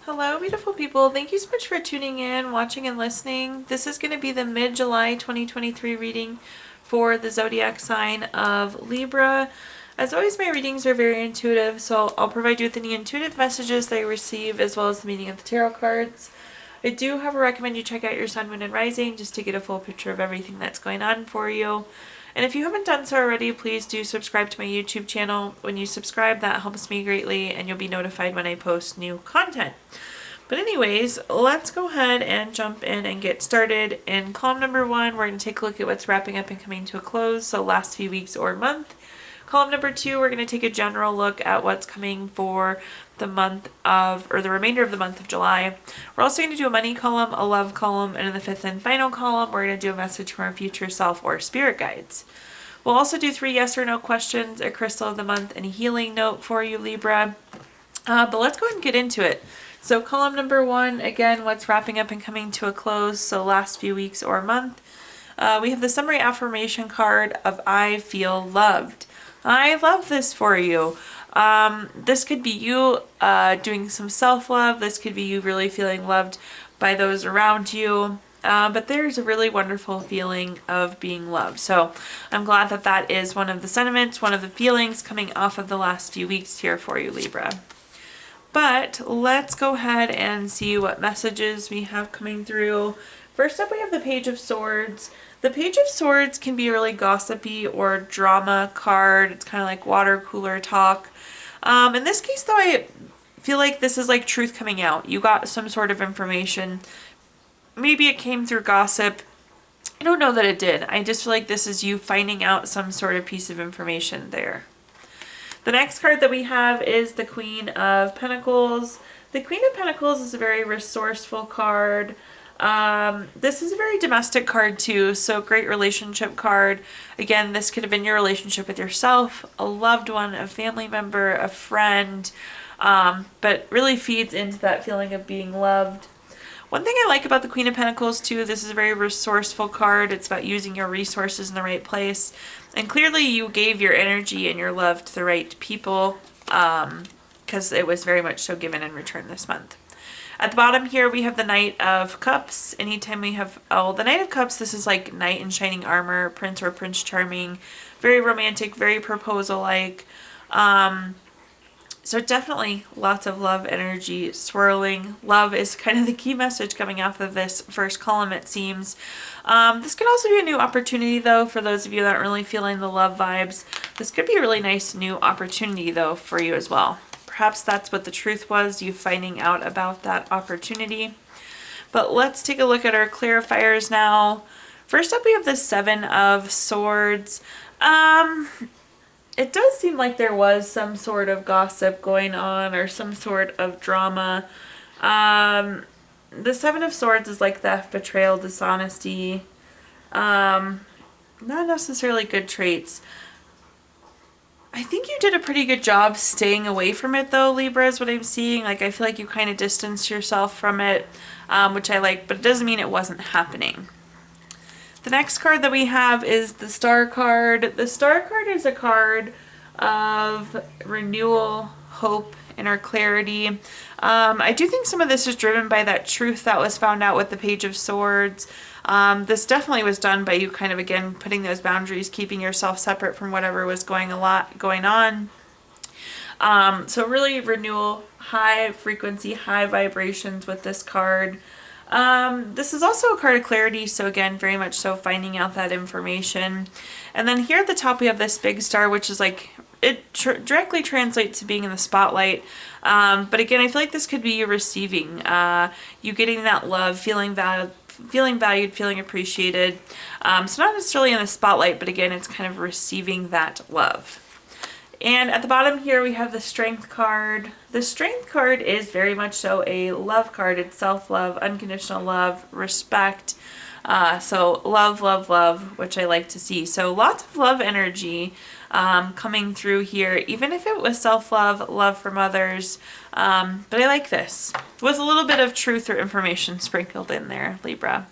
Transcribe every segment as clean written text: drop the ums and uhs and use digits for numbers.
Hello, beautiful people. Thank you so much for tuning in, watching, and listening. This is going to be the mid-July 2023 reading for the zodiac sign of Libra. As always, my readings are very intuitive, so I'll provide you with any intuitive messages that I receive as well as the meaning of the tarot cards. I do, however, recommend you check out your sun, moon, and rising just to get a full picture of everything that's going on for you. And if you haven't done so already, please do subscribe to my YouTube channel. When you subscribe, that helps me greatly, and you'll be notified when I post new content. But anyways, let's go ahead and jump in and get started. In column number 1, we're going to take a look at what's wrapping up and coming to a close, so last few weeks or month. Column number 2, we're going to take a general look at what's coming for the month of, or the remainder of the month of July. We're also going to do a money column, a love column, and in the 5th and final column, we're going to do a message from our future self or spirit guides. We'll also do 3 yes or no questions, a crystal of the month, and a healing note for you, Libra. But let's go ahead and get into it. So column number 1, again, what's wrapping up and coming to a close, so last few weeks or month. We have the summary affirmation card of I feel loved. I love this for you. This could be you doing some self-love. This could be you really feeling loved by those around you. But there's a really wonderful feeling of being loved. So I'm glad that that is one of the sentiments, one of the feelings coming off of the last few weeks here for you, Libra. But let's go ahead and see what messages we have coming through. First up, we have the Page of Swords. The Page of Swords can be a really gossipy or drama card. It's kind of like water cooler talk. In this case, though, I feel like this is like truth coming out. You got some sort of information. Maybe it came through gossip. I don't know that it did. I just feel like this is you finding out some sort of piece of information there. The next card that we have is the Queen of Pentacles. The Queen of Pentacles is a very resourceful card. This is a very domestic card too, so great relationship card. Again, this could have been your relationship with yourself, a loved one, a family member, a friend, but really feeds into that feeling of being loved. One thing I like about the Queen of Pentacles too, this is a very resourceful card. It's about using your resources in the right place. And clearly you gave your energy and your love to the right people, because it was very much so given in return this month. At the bottom here, we have the Knight of Cups. Anytime we have, the Knight of Cups, this is like knight in shining armor, prince or prince charming, very romantic, very proposal-like. So definitely lots of love energy swirling. Love is kind of the key message coming off of this first column, it seems. This could also be a new opportunity, though, for those of you that aren't really feeling the love vibes. This could be a really nice new opportunity, though, for you as well. Perhaps that's what the truth was, you finding out about that opportunity. But let's take a look at our clarifiers now. First up, we have the 7 of Swords. It does seem like there was some sort of gossip going on or some sort of drama. The 7 of Swords is like theft, betrayal, dishonesty. Not necessarily good traits. I think you did a pretty good job staying away from it though, Libra, is what I'm seeing. Like, I feel like you kind of distanced yourself from it, which I like, but it doesn't mean it wasn't happening. The next card that we have is the Star card. The Star card is a card of renewal, hope, inner clarity. I do think some of this is driven by that truth that was found out with the Page of Swords. This definitely was done by you kind of, again, putting those boundaries, keeping yourself separate from whatever was going on. So really renewal, high frequency, high vibrations with this card. This is also a card of clarity, so again, very much so finding out that information. And then here at the top we have this big star, which is like, it directly translates to being in the spotlight. But again, I feel like this could be you receiving, you getting that love, feeling valued, feeling appreciated. So not necessarily in the spotlight, but again, it's kind of receiving that love. And at the bottom here, we have the Strength card. The Strength card is very much so a love card. It's self-love, unconditional love, respect. So love, love, love, which I like to see. So lots of love energy coming through here, even if it was self-love, love from others. But I like this with a little bit of truth or information sprinkled in there, Libra.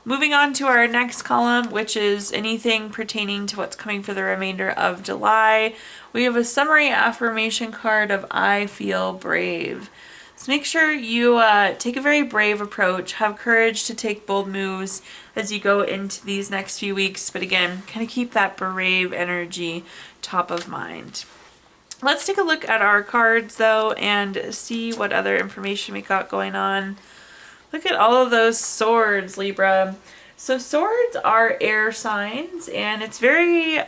Moving on to our next column, which is anything pertaining to what's coming for the remainder of July. We have a summary affirmation card of I feel brave. So make sure you take a very brave approach, have courage to take bold moves as you go into these next few weeks. But again, kind of keep that brave energy top of mind. Let's take a look at our cards though and see what other information we got going on. Look at all of those swords, Libra. So swords are air signs and it's very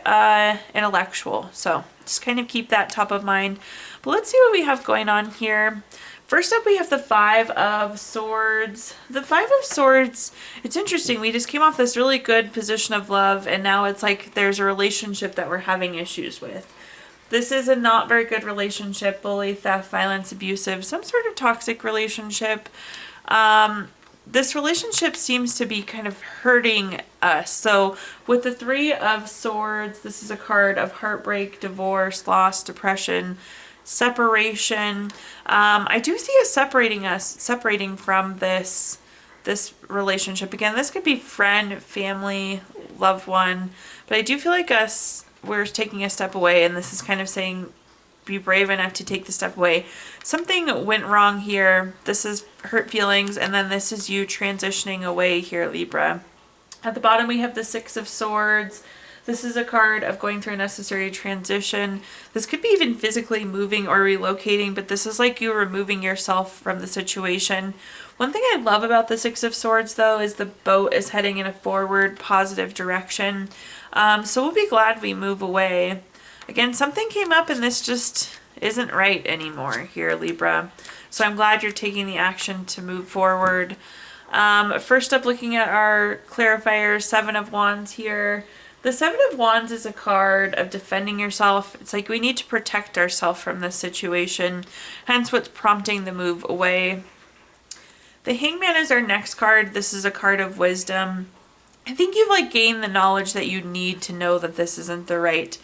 intellectual. So just kind of keep that top of mind. But let's see what we have going on here. First up, we have the Five of Swords. The Five of Swords, it's interesting. We just came off this really good position of love, and now it's like there's a relationship that we're having issues with. This is a not very good relationship, bully, theft, violence, abusive, some sort of toxic relationship. This relationship seems to be kind of hurting us. So with the Three of Swords, this is a card of heartbreak, divorce, loss, depression, separation. I do see us separating from this relationship. Again, this could be friend, family, loved one, but I do feel like we're taking a step away, and this is kind of saying be brave enough to take the step away. Something went wrong here. This is hurt feelings, and then this is you transitioning away here, Libra. At the bottom we have the Six of Swords. This is a card of going through a necessary transition. This could be even physically moving or relocating, but this is like you removing yourself from the situation. One thing I love about the Six of Swords, though, is the boat is heading in a forward, positive direction. So we'll be glad we move away. Again, something came up and this just isn't right anymore here, Libra. So I'm glad you're taking the action to move forward. First up, looking at our clarifier, Seven of Wands here. The Seven of Wands is a card of defending yourself. It's like we need to protect ourselves from this situation, hence what's prompting the move away. The Hangman is our next card. This is a card of wisdom. I think you've like gained the knowledge that you need to know that this isn't the right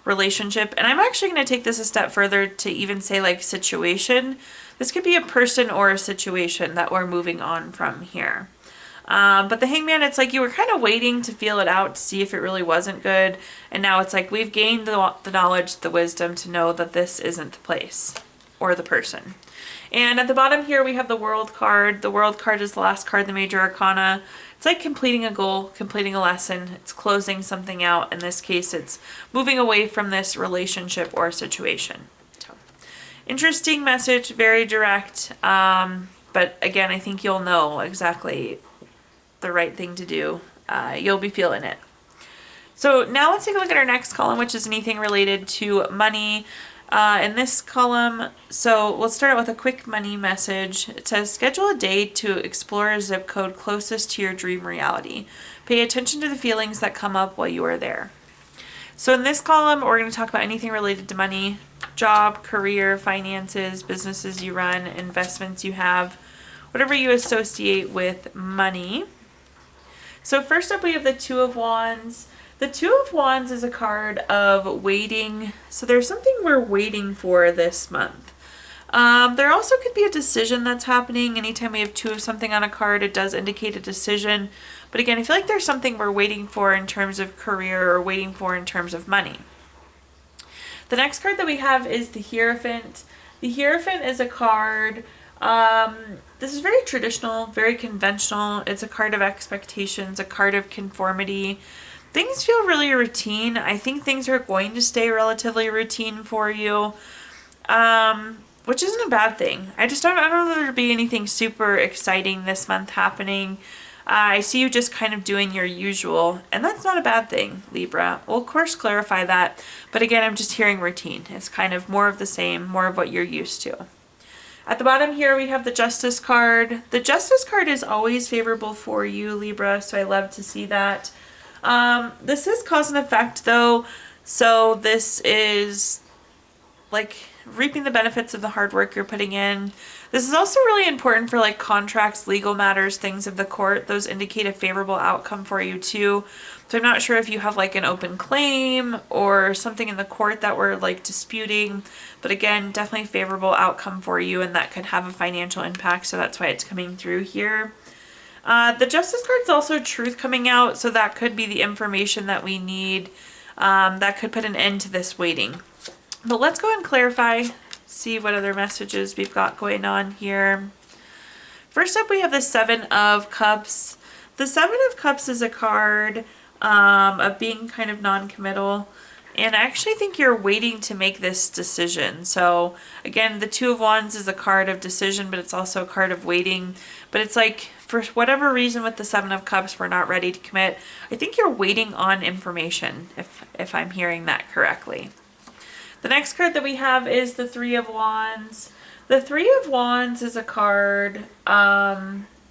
relationship. And I'm actually going to take this a step further to even say like situation. This could be a person or a situation that we're moving on from here. But the Hangman, it's like you were kind of waiting to feel it out to see if it really wasn't good. And now it's like we've gained the knowledge, the wisdom to know that this isn't the place or the person. And at the bottom here, we have the World card. The World card is the last card, the Major Arcana. It's like completing a goal, completing a lesson. It's closing something out. In this case, it's moving away from this relationship or situation. So, interesting message, very direct. But again, I think you'll know exactly the right thing to do. You'll be feeling it. So now let's take a look at our next column, which is anything related to money. In this column, so let's start out with a quick money message. It says, schedule a day to explore a zip code closest to your dream reality. Pay attention to the feelings that come up while you are there. So in this column, we're going to talk about anything related to money, job, career, finances, businesses you run, investments you have, whatever you associate with money. So first up, we have the Two of Wands. The Two of Wands is a card of waiting. So there's something we're waiting for this month. There also could be a decision that's happening. Anytime we have two of something on a card, it does indicate a decision. But again, I feel like there's something we're waiting for in terms of career or waiting for in terms of money. The next card that we have is the Hierophant. The Hierophant is a card, this is very traditional, very conventional. It's a card of expectations, a card of conformity. Things feel really routine. I think things are going to stay relatively routine for you, which isn't a bad thing. I don't know there to be anything super exciting this month happening. I see you just kind of doing your usual, and that's not a bad thing, Libra. We'll of course clarify that, but again, I'm just hearing routine. It's kind of more of the same, more of what you're used to. At the bottom here, we have the Justice card. The Justice card is always favorable for you, Libra, so I love to see that. This is cause and effect, though, so this is like reaping the benefits of the hard work you're putting in. This is also really important for like contracts, legal matters, things of the court. Those indicate a favorable outcome for you too. So I'm not sure if you have like an open claim or something in the court that we're like disputing, but again, definitely favorable outcome for you, and that could have a financial impact. So that's why it's coming through here. The Justice card is also truth coming out. So that could be the information that we need. That could put an end to this waiting. But let's go and clarify see what other messages we've got going on here. First up, we have the Seven of Cups. The Seven of Cups is a card of being kind of non-committal. And I actually think you're waiting to make this decision. So again, the Two of Wands is a card of decision, but it's also a card of waiting. But it's like, for whatever reason with the Seven of Cups, we're not ready to commit. I think you're waiting on information, if I'm hearing that correctly. The next card that we have is the Three of Wands. The Three of Wands is a card,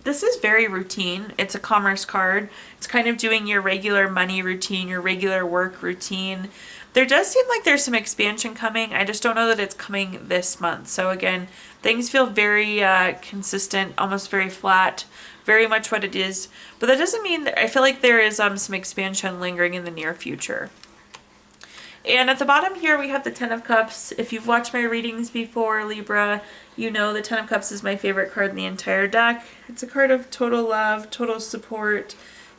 this is very routine. It's a commerce card. It's kind of doing your regular money routine, your regular work routine. There does seem like there's some expansion coming. I just don't know that it's coming this month. So again, things feel very consistent, almost very flat, very much what it is. But that doesn't mean that I feel like there is some expansion lingering in the near future. And at the bottom here, we have the Ten of Cups. If you've watched my readings before, Libra, you know the Ten of Cups is my favorite card in the entire deck. It's a card of total love, total support,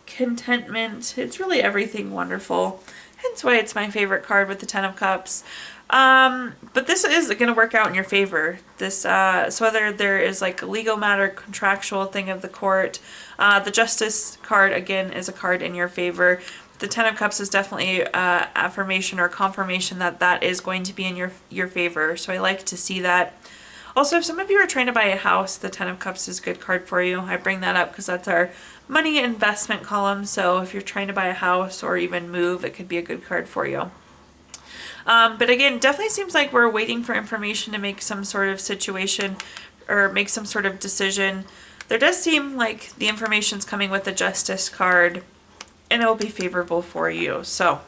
contentment. It's really everything wonderful. Hence why it's my favorite card with the Ten of Cups. But this is going to work out in your favor. This, so whether there is like a legal matter, contractual thing of the court, the Justice card, again, is a card in your favor. The Ten of Cups is definitely affirmation or confirmation that that is going to be in your favor. So I like to see that. Also, if some of you are trying to buy a house, the Ten of Cups is a good card for you. I bring that up because that's our money investment column. So if you're trying to buy a house or even move, it could be a good card for you. But again, definitely seems like we're waiting for information to make some sort of situation or make some sort of decision. There does seem like the information's coming with the Justice card, and it will be favorable for you. So,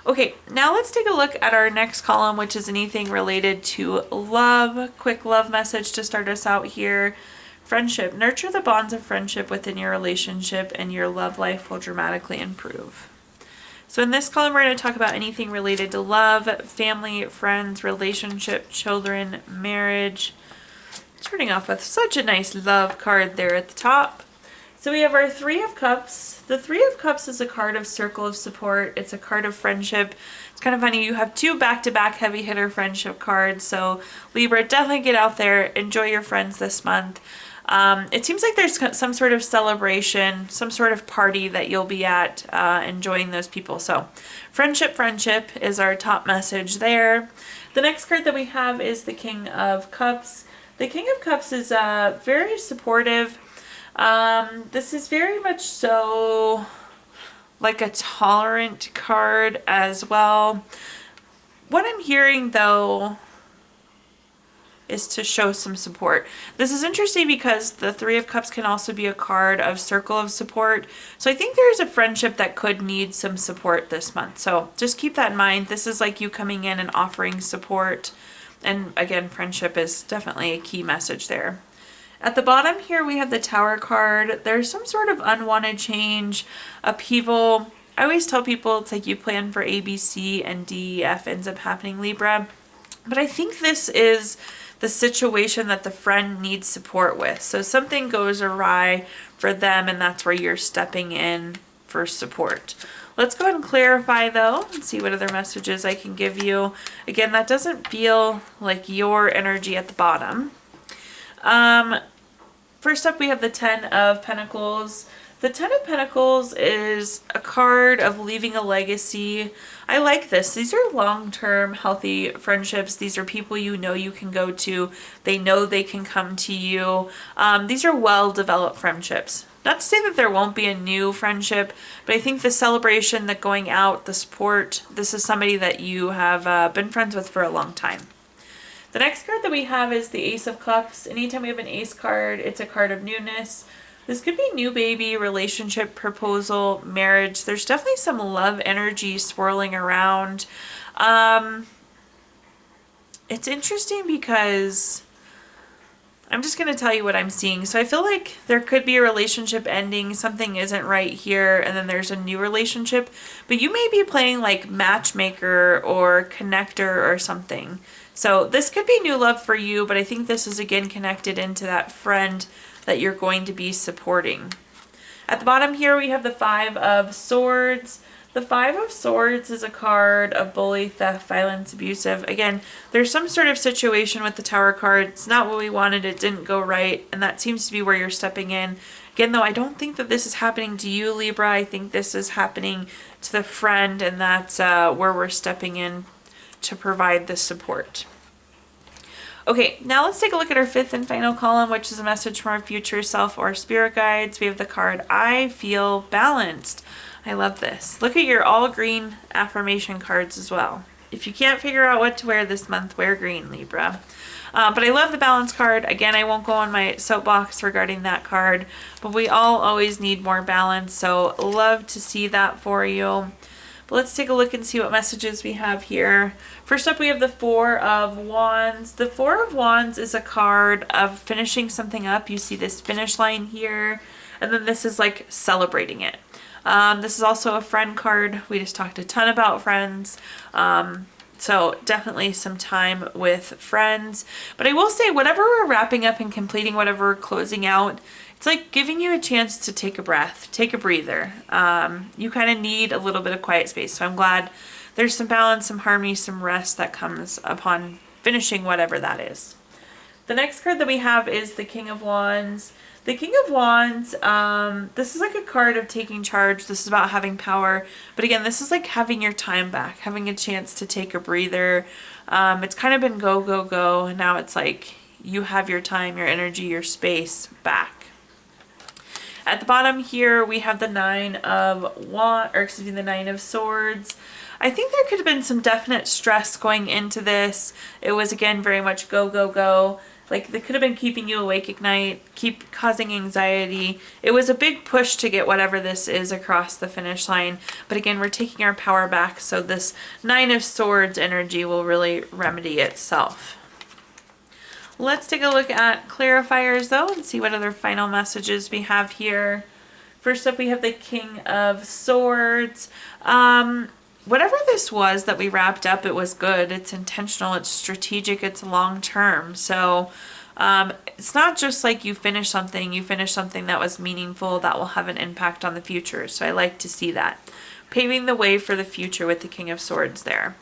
okay, now let's take a look at our next column, which is anything related to love. Quick love message to start us out here. Friendship. Nurture the bonds of friendship within your relationship and your love life will dramatically improve. So in this column, we're going to talk about anything related to love, family, friends, relationship, children, marriage. Starting off with such a nice love card there at the top. So we have our Three of Cups. The Three of Cups is a card of circle of support. It's a card of friendship. It's kind of funny. You have two back-to-back heavy hitter friendship cards. So Libra, definitely get out there. Enjoy your friends this month. It seems like there's some sort of celebration, some sort of party that you'll be at, enjoying those people. So friendship, friendship is our top message there. The next card that we have is the King of Cups. The King of Cups is very supportive. This is very much so like a tolerant card as well. What I'm hearing though is to show some support. This is interesting because the Three of Cups can also be a card of circle of support. So I think there's a friendship that could need some support this month. So just keep that in mind. This is like you coming in and offering support. And again, friendship is definitely a key message there. At the bottom here, we have the Tower card. There's some sort of unwanted change, upheaval. I always tell people it's like you plan for A, B, C, and D, E, F ends up happening, Libra. But I think this is the situation that the friend needs support with. So something goes awry for them, and that's where you're stepping in for support. Let's go ahead and clarify though and see what other messages I can give you. Again, that doesn't feel like your energy at the bottom. First up, we have the Ten of Pentacles. The Ten of Pentacles is a card of leaving a legacy. I like this. These are long-term, healthy friendships. These are people you know you can go to. They know they can come to you. These are well-developed friendships. Not to say that there won't be a new friendship, but I think the celebration, the going out, the support, this is somebody that you have been friends with for a long time. The next card that we have is the Ace of Cups. Anytime we have an Ace card, it's a card of newness. This could be new baby, relationship, proposal, marriage. There's definitely some love energy swirling around. It's interesting because I'm just going to tell you what I'm seeing. So I feel like there could be a relationship ending. Something isn't right here. And then there's a new relationship. But you may be playing like matchmaker or connector or something. So this could be new love for you. But I think this is again connected into that friend that you're going to be supporting. At the bottom here, we have the Five of Swords. The Five of Swords is a card of bully, theft, violence, abusive. Again, there's some sort of situation with the Tower card. It's not what we wanted. It didn't go right. And that seems to be where you're stepping in. Again, though, I don't think that this is happening to you, Libra. I think this is happening to the friend, and that's where we're stepping in to provide the support. Okay, now let's take a look at our fifth and final column, which is a message from our future self or spirit guides. We have the card, I feel balanced. I love this. Look at your all green affirmation cards as well. If you can't figure out what to wear this month, wear green, Libra. But I love the balance card. Again, I won't go on my soapbox regarding that card, but we all always need more balance, so love to see that for you. But let's take a look and see what messages we have here. First up, we have the Four of Wands. The Four of Wands is a card of finishing something up. You see this finish line here, and then this is like celebrating it. This is also a friend card. We just talked a ton about friends. So definitely some time with friends. But I will say, whatever we're wrapping up and completing, whatever we're closing out, it's like giving you a chance to take a breath, take a breather. You kind of need a little bit of quiet space. So I'm glad there's some balance, some harmony, some rest that comes upon finishing whatever that is. The next card that we have is the King of Wands. The King of Wands, this is like a card of taking charge. This is about having power. But again, this is like having your time back, having a chance to take a breather. It's kind of been go, go, go. And now it's like you have your time, your energy, your space back. At the bottom here, we have the Nine of Swords. I think there could have been some definite stress going into this. It was, again, very much go, go, go. Like, they could have been keeping you awake at night, keep causing anxiety. It was a big push to get whatever this is across the finish line. But again, we're taking our power back, so this Nine of Swords energy will really remedy itself. Let's take a look at clarifiers, though, and see what other final messages we have here. First up, we have the King of Swords. Whatever this was that we wrapped up, it was good. It's intentional, it's strategic, it's long-term. So it's not just like you finish something that was meaningful, that will have an impact on the future. So I like to see that. Paving the way for the future with the King of Swords there.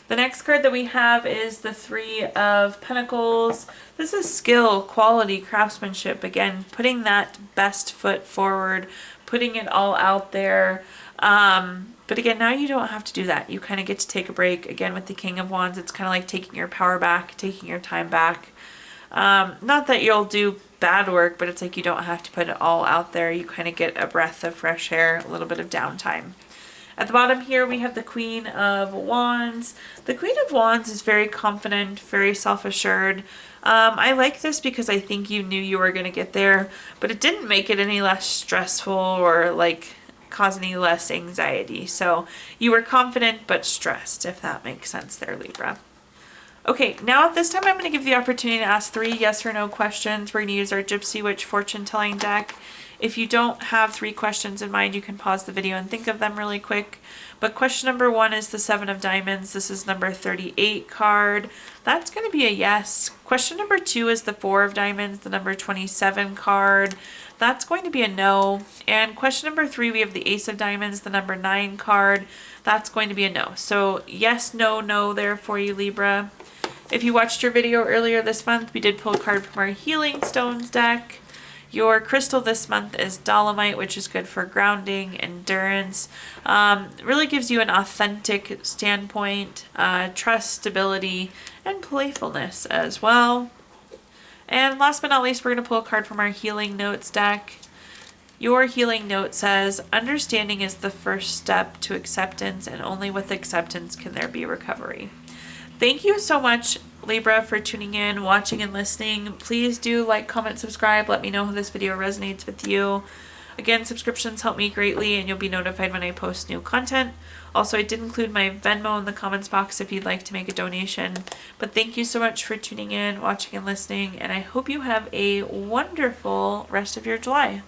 The next card that we have is the Three of Pentacles. This is skill, quality, craftsmanship. Again, putting that best foot forward, putting it all out there. But again, now you don't have to do that. You kind of get to take a break. Again, with the King of Wands, it's kind of like taking your power back, taking your time back. Not that you'll do bad work, but it's like you don't have to put it all out there. You kind of get a breath of fresh air, a little bit of downtime. At the bottom here, we have the Queen of Wands. The Queen of Wands is very confident, very self-assured. I like this because I think you knew you were going to get there, but it didn't make it any less stressful or like cause any less anxiety. So you were confident but stressed, if that makes sense there, Libra. Okay, now at this time I'm going to give you the opportunity to ask 3 yes or no questions. We're going to use our Gypsy Witch fortune telling deck. If you don't have 3 questions in mind, you can pause the video and think of them really quick. But question number 1 is the 7 of Diamonds. This is number 38 card. That's going to be a yes. Question number 2 is the 4 of Diamonds, the number 27 card. That's going to be a no. And question number 3, we have the Ace of Diamonds, the number 9 card. That's going to be a no. So yes, no, no there for you, Libra. If you watched your video earlier this month, we did pull a card from our Healing Stones deck. Your crystal this month is Dolomite, which is good for grounding, endurance. Really gives you an authentic standpoint, trust, stability, and playfulness as well. And last but not least, we're going to pull a card from our Healing Notes deck. Your Healing Note says, understanding is the first step to acceptance, and only with acceptance can there be recovery. Thank you so much, Libra, for tuning in, watching, and listening. Please do like, comment, subscribe. Let me know how this video resonates with you. Again, subscriptions help me greatly, and you'll be notified when I post new content. Also, I did include my Venmo in the comments box if you'd like to make a donation. But thank you so much for tuning in, watching, and listening, and I hope you have a wonderful rest of your July.